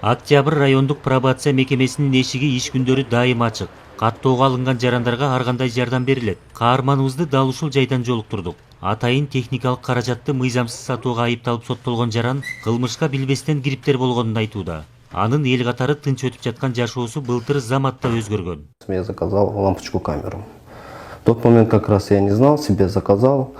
Октябрь райондук пробация мекемесинин эшиги иш күндөрү дайым ачык. Каттоого алынган жарандарга ар кандай жардам берилет. Каарманыбызды дал ушул жайдан жолуктурдук. Атайын техникалык каражатты мыйзамсыз сатууга айыпталып соттолгон жаран кылмышка билбестен кириптер болгонун айтууда. Анын эл катары тынч өтүп жаткан жашоосу былтыр заматта өзгөргөн. Я заказал лампочку камеру. В тот момент как раз я не знал, себе заказал.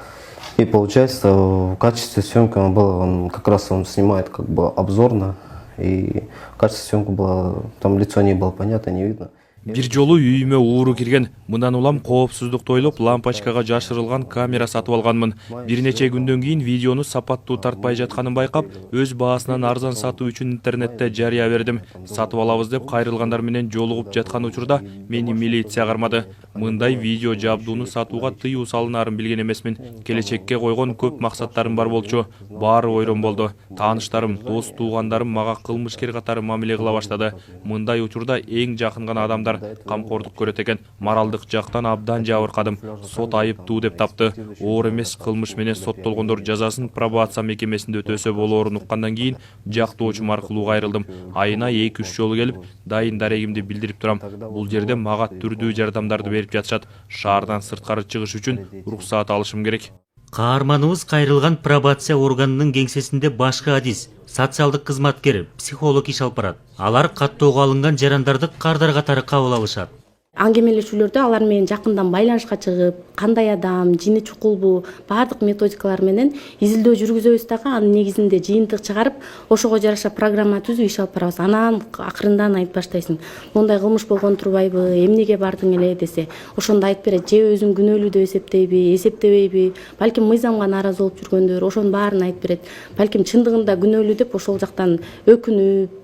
И получается, в качестве съемки он как раз он снимает как бы обзорно. И в качестве съемки было, там лицо не было понятно, не видно. Бир жолу үйүмө ууру кирген. Мындан улам коопсуздукту ойлоп лампочкага жашырылган камера сатып алганмын. Бир нече күндөн кийин видеону сапаттуу тартпай жатканын байкап, өз баасынан арзан сатуу үчүн интернетте жарыя бердим. Сатып алабыз деп кайрылгандар менен жолугуп жаткан учурда мени милиция кармады. Мындай видео жабдууну сатууга тыюу салынаарын билген эмесмин. Келечекке койгон көп максаттарым бар болчу. Баары ойрон болду. Тааныштарым, дос туугандарым мага кылмышкер катары мамиле кыла баштады. Мындай учурда эң жакын гана адамдар камкордук көрөт экен. Моралдык жактан абдан жабыркадым. Сот айыптуу деп тапты. Оор эмес кылмыш менен соттолгондор жазасын пробация мекемесинде өтөсө болоорун уккандан кийин жактоочум аркылуу кайрылдым. Айына 2-3 жолу келип, дайын дарегимди билдирип турам. Бул жерде мага түрдүү жардамдарды берип жатышат. Шаардан сырткары чыгыш үчүн уруксаат алышым керек. Каарманыбыз кайрылган пробация органынын кеңсесинде башкы адис, социалдык кызматкер, психолог иш алып барат. Алар каттоого алынган жарандарды кардар катары кабыл алышат. Аңгемелешүүлөрдө алар менен жакындан байланышка чыгып, кандай адам, жини чукулбу, баардык методикалар менен изилдөө жүргүзөбүз дагы, анын негизинде жыйынтык чыгарып, ошого жараша программа түзүп иш алып барабыз. Анан акырындан айтып баштайсың. Мондай кылмыш болгон турбайбы, эмнеге бардың эле десе, ошондо айтып берет. Же өзүн күнөөлүү деп эсептейби, эсептебейби, балким мыйзамга нааразы болуп жүргөндөр, ошонун баарын айтып берет. Балким чындыгында күнөөлүү деп ошол жактан өкүнүп,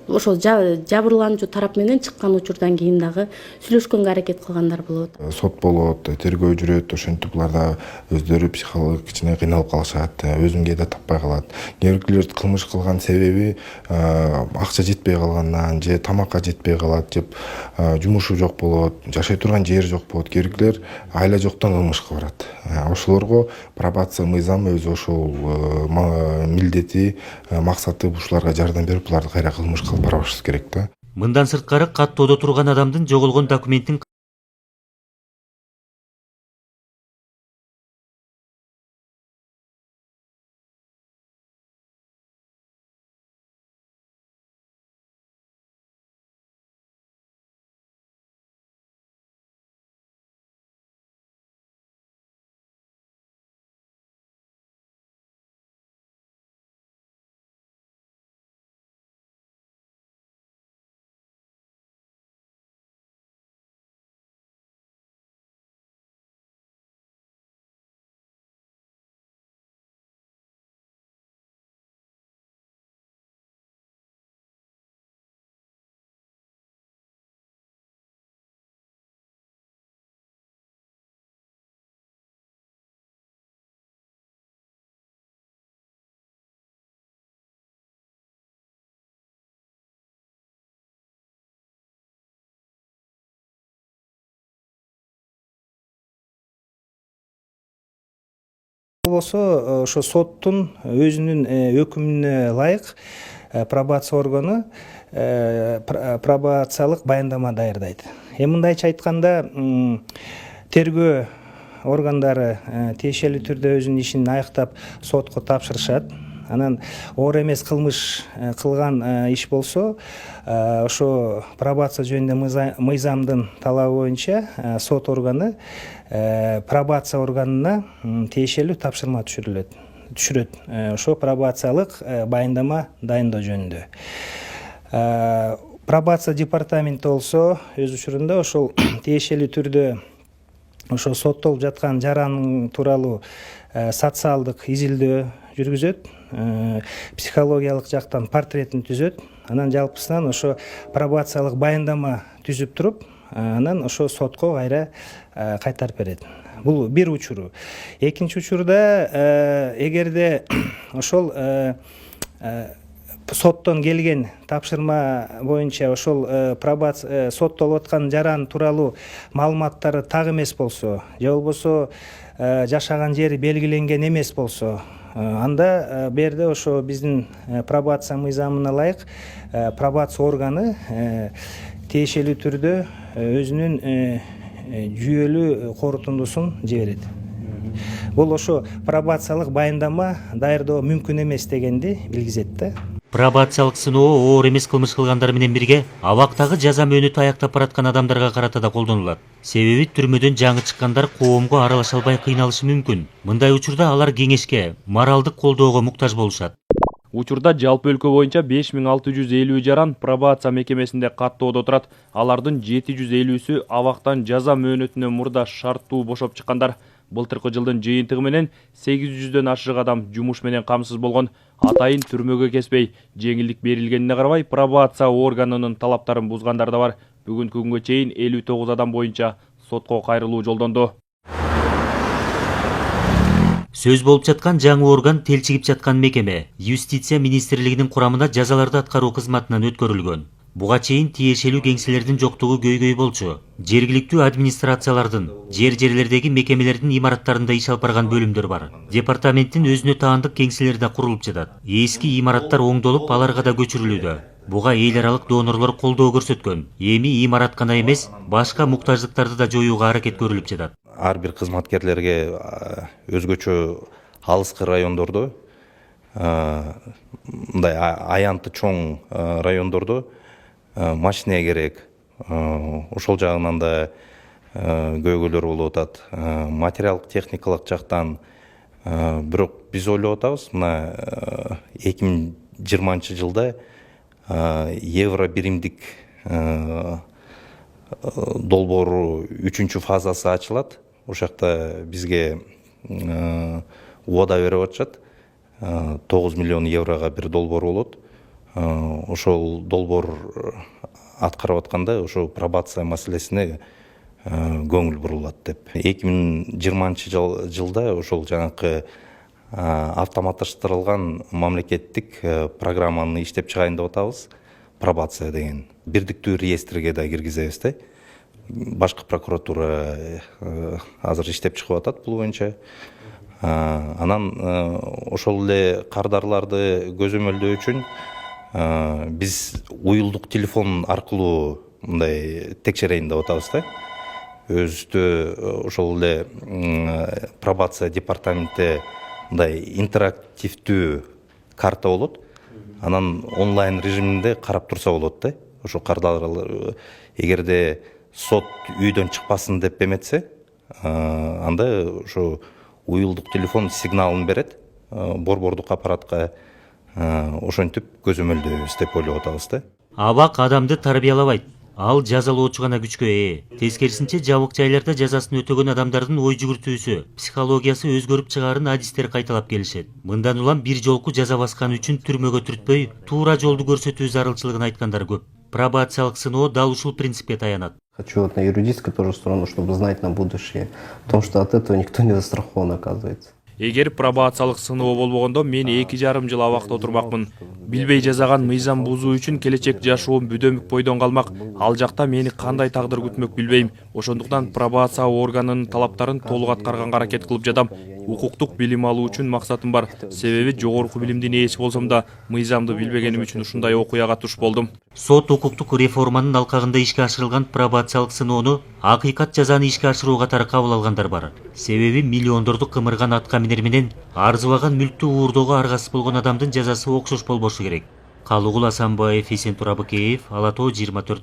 ошол жабырлануучу тарап менен чыккан учурдан кийин дагы сүйлөшкөнгө аракет кылгандар болот. Сот болот, тергөө жүрөт, ошентип булар да өздөрү психологик кичине кыйналып калышат, өзүн кээде таппай калат. Кээбиркилер кылмыш кылган себеби акча жетпей калгандан, же тамакка жетпей калат, же жумушу жок болот, жашай турган жери жок болот. Кээбиркилер айла жоктон кылмышка барат. Ошолорго пробация мыйзамы өзү ошол милдети, максаты ушуларга жардам берип кайра кылмышка алып барабыз керек да. Мындан сырткары каттоодо турган адамдын жоголгон документтин болсо ошо соттун өзүнүн өкүмүнө ылайык пробация органы пробациялык баяндама даярдайт. Мындайча айтканда, тергөө органдары тиешелүү түрдө өзүнүн ишин аяктап сотко тапшырышат. Анан оор эмес кылмыш кылган иш болсо, ошо пробация жөнүндө мыйзамдын талабы боюнча сот органы пробация органына тиешелүү тапшырма түшүрөт. Ошо пробациялык баяндама дайындоо жөнүндө. Пробация департаменти болсо өз учурунда ошол тиешелүү түрдө ошо соттолуп жаткан жаран тууралуу социалдык изилдөө жүргүзөт, психологиялык жактан портретин түзөт. Анан жалпысынан ошо пробациялык баяндама түзүп туруп, анан ошо сотко кайра кайтарып берет. Бул бир учуру. Экинчи учурда эгерде ошол соттон келген тапшырма боюнча ошол соттолуп аткан жаран тууралуу маалыматтары так эмес болсо, же болбосо жашаган жери белгиленген эмес болсо, Анда берде ошо биздин пробация мыйзамына ылайык пробация органы тиешелүү түрдө өзүнүн жүйөлүү корутундусун жиберет. Бул ошо пробациялык баяндама даярдоо мүмкүн эмес дегенди билгизет да. Пробациялык сыноо оор эмес кылмыш кылгандар менен бирге абактагы жаза мөөнөтү аяктап бараткан адамдарга карата да колдонулат. Себеби түрмөдөн жаңы чыккандар коомго аралаша албай кыйналышы мүмкүн. Мындай учурда алар кеңешке, моралдык колдоого муктаж болушат. Учурда жалпы өлкө боюнча 5650 жаран пробация мекемесинде каттоодо турат. Алардын 750сү абактан жаза мөөнөтүнөн мурда шарттуу бошоп чыккандар. Былтыркы жылдын жыйынтыгы менен 800дөн ашык адам жумуш менен камсыз болгон. Атайын түрмөгө кеспей, жеңилдик берилгенине карабай, пробация органынын талаптарын бузгандар да бар. Бүгүнкү күнгө чейин 59 адам боюнча сотко кайрылуу жолдонду. Сөз болуп жаткан жаңы орган телчигип жаткан мекеме Юстиция министрлигинин курамына жазаларды аткаруу кызматынан өткөрүлгөн. Буга чейин тиешелүү кеңселердин жоктугу көйгөй болчу. Жергиликтүү администрациялардын, жерлердеги мекемелердин имараттарында иш алып барган бөлүмдөр бар. Департаменттин өзүнө таандык кеңселери да курулуп жатат. Эски имараттар оңдолуп, аларга да көчүрүлүүдө. Буга эл аралык донорлор колдоо көрсөткөн. Эми имарат гана эмес, башка муктаждыктарды да жоюуга аракет көрүлүп жатат. Ар бир кызматкерлерге өзгөчө алыскы райондордо, мындай аянты чоң райондордо машина керек. Ошол жагынан да көйгөйлөр болуп атат. Материалдык техникалык жактан бирок биз ойлоп атабыз, мына 2020 жылда евро биримдик долбоору 3-чү фазасы ачылат. Ошакта бизге убада берип атышат. 9 миллион еврога бир долбоор болот. Ошол долбоор аткарып атканда ошо пробация маселесине көңүл бурулат деп. 2020 жылда ошол жанакы автоматташтырылган мамлекеттик программаны иштеп чыгайын деп атабыз. Пробация деген бирдиктүү реестрге да киргизебиз да. Башкы прокуратура азыр иштеп чыгып атат бул боюнча. Анан ошол эле кардарларды көзөмөлдөө үчүн биз уюлдук телефон аркылуу мындай текшерейин деп атабыз да. Өзүдө ошол эле пробация департаментте мындай интерактивдүү карта болот. Анан онлайн режиминде карап турса болот да. Ошо кардарлар эгерде сот үйдөн чыкпасын деп эметсе, анда ошо уюлдук телефон сигналын берет борбордук аппаратка. Ошентип көзөмөлдөйбүз деп ойлоп атабыз да. Абак адамды тарбиялабайт. Ал жазалоочу гана күчкө ээ. Тескерисинче жабык жайларда жазасын өтөгөн адамдардын ой жүгүртүүсү, психологиясы өзгөрүп чыгаарын адистер кайталап келишет. Мындан улам бир жолку жаза баскан үчүн түрмөгө түртпөй, туура жолду көрсөтүү зарылчылыгын айткандар көп. Пробациялык сыноо дал ушул принципке таянат. Хочу вот на юридическую тоже сторону, чтобы знать на будущее, потому что от этого никто не застрахован, оказывается. Эгер пробациялык сыноо болбогондо мен 2,5 жыл абакта отурмакмын. Билбей жазаган мыйзам бузуу үчүн келечек жашоом бүдөмүк бойдон калмак. Ал жакта мени кандай тагдыр күтмөк билбейм. Ошондуктан пробация органынын талаптарын толук аткарганга аракет кылып жатам. Укуктук билим алуу үчүн максатым бар. Себеби жогорку билимдин ээси болсом да, мыйзамды билбегеним үчүн ушундай окуяга туш болдум. Сот укуктук реформанын алкагында ишке ашырылган пробациялык сыноону акыйкат жазаны ишке ашыруу катары кабыл алгандар бар. Себеби миллиондорду кымырган атка минер менен арзыбаган мүлктү уурдоого аргасыз болгон адамдын жазасы окшош болбошу керек. Калыгул Асанбаев, Эсентур Абыкеев, Ала Тоо 24.